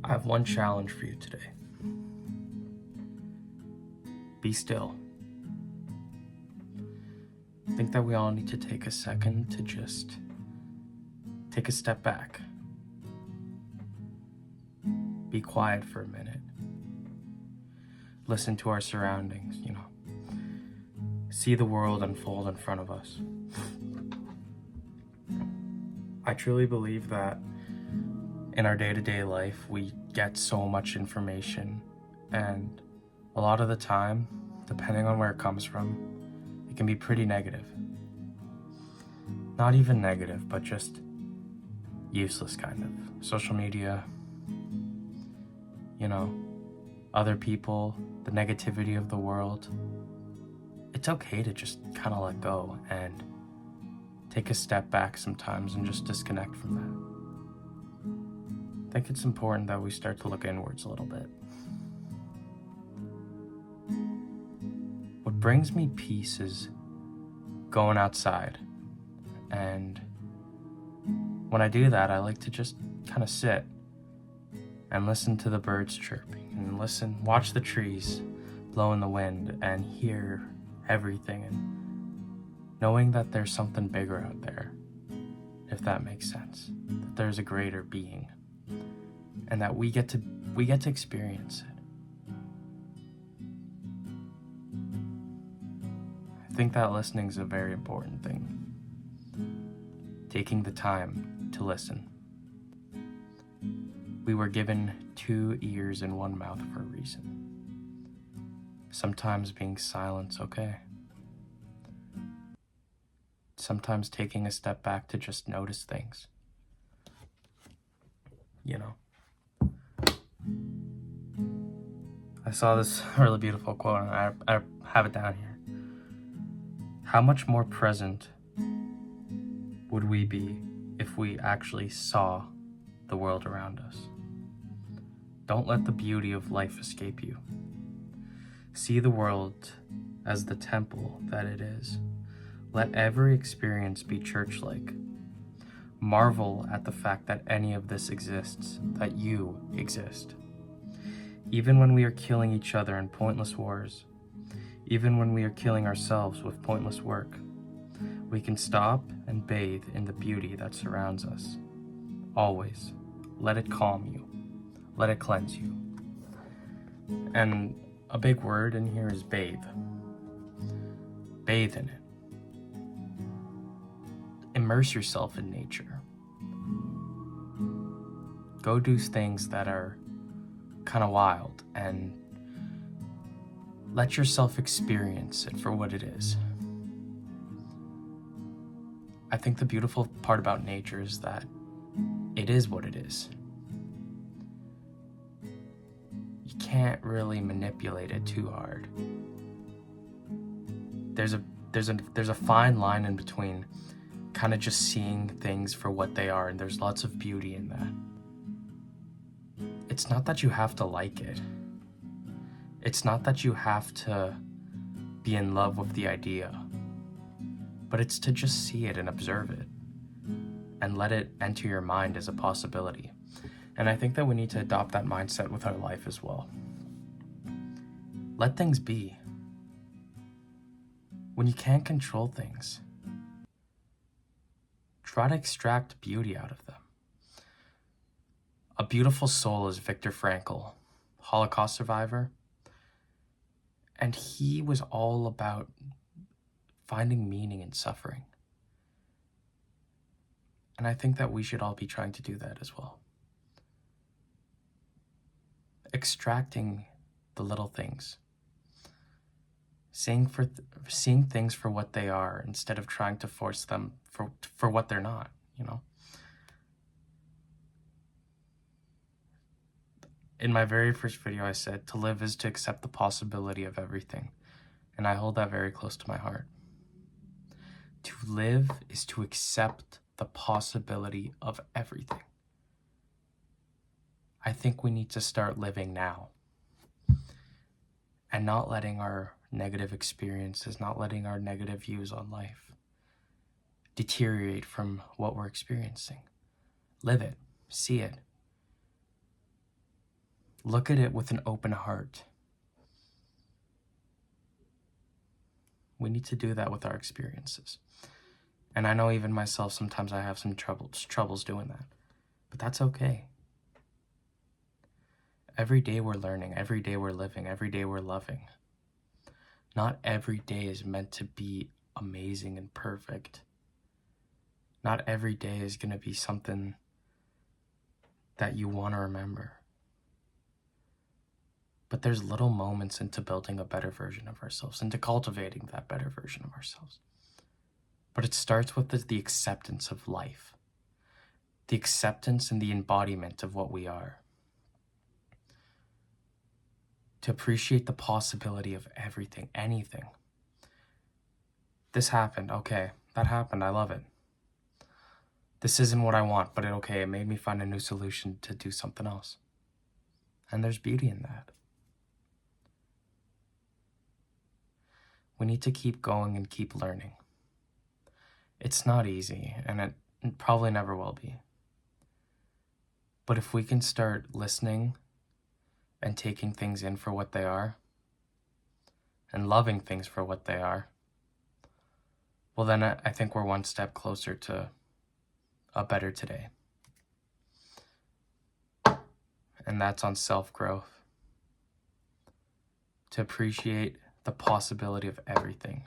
I have one challenge for you today. Be still. I think that we all need to take a second to just take a step back. Be quiet for a minute. Listen to our surroundings, See the world unfold in front of us. I truly believe that in our day-to-day life, we get so much information, and a lot of the time, depending on where it comes from, it can be pretty negative. Not even negative, but just useless kind of. Social media, other people, the negativity of the world. It's okay to just kind of let go and take a step back sometimes and just disconnect from that. I think it's important that we start to look inwards a little bit. What brings me peace is going outside. And when I do that, I like to just kind of sit and listen to the birds chirping and watch the trees blow in the wind and hear everything, and knowing that there's something bigger out there, if that makes sense, that there's a greater being, and that we get to experience it. I think that listening is a very important thing. Taking the time to listen. We were given 2 ears and 1 mouth for a reason. Sometimes being silent's okay. Sometimes taking a step back to just notice things. I saw this really beautiful quote, and I have it down here. How much more present would we be if we actually saw the world around us? Don't let the beauty of life escape you. See the world as the temple that it is. Let every experience be church-like. Marvel at the fact that any of this exists, that you exist. Even when we are killing each other in pointless wars, even when we are killing ourselves with pointless work, we can stop and bathe in the beauty that surrounds us. Always. Let it calm you. Let it cleanse you. And a big word in here is bathe. Bathe in it. Immerse yourself in nature. Go do things that are kind of wild and let yourself experience it for what it is. I think the beautiful part about nature is that it is what it is. You can't really manipulate it too hard. There's a fine line in between kind of just seeing things for what they are, and there's lots of beauty in that. It's not that you have to like it. It's not that you have to be in love with the idea, but it's to just see it and observe it and let it enter your mind as a possibility. And I think that we need to adopt that mindset with our life as well. Let things be. When you can't control things, try to extract beauty out of them. A Beautiful Soul is Viktor Frankl, Holocaust survivor, and he was all about finding meaning in suffering. And I think that we should all be trying to do that as well. Extracting the little things. Seeing things for what they are instead of trying to force them for what they're not, In my very first video, I said, to live is to accept the possibility of everything. And I hold that very close to my heart. To live is to accept the possibility of everything. I think we need to start living now. And not letting our negative experiences, not letting our negative views on life deteriorate from what we're experiencing. Live it. See it. Look at it with an open heart. We need to do that with our experiences. And I know even myself, sometimes I have some troubles doing that. But that's okay. Every day we're learning, every day we're living, every day we're loving. Not every day is meant to be amazing and perfect. Not every day is going to be something that you want to remember. But there's little moments into building a better version of ourselves, into cultivating that better version of ourselves. But it starts with the acceptance of life, the acceptance and the embodiment of what we are. To appreciate the possibility of everything, anything. This happened, okay, that happened, I love it. This isn't what I want, but it made me find a new solution to do something else. And there's beauty in that. We need to keep going and keep learning. It's not easy, and it probably never will be. But if we can start listening and taking things in for what they are, and loving things for what they are, well then I think we're one step closer to a better today. And that's on self-growth. To appreciate the possibility of everything.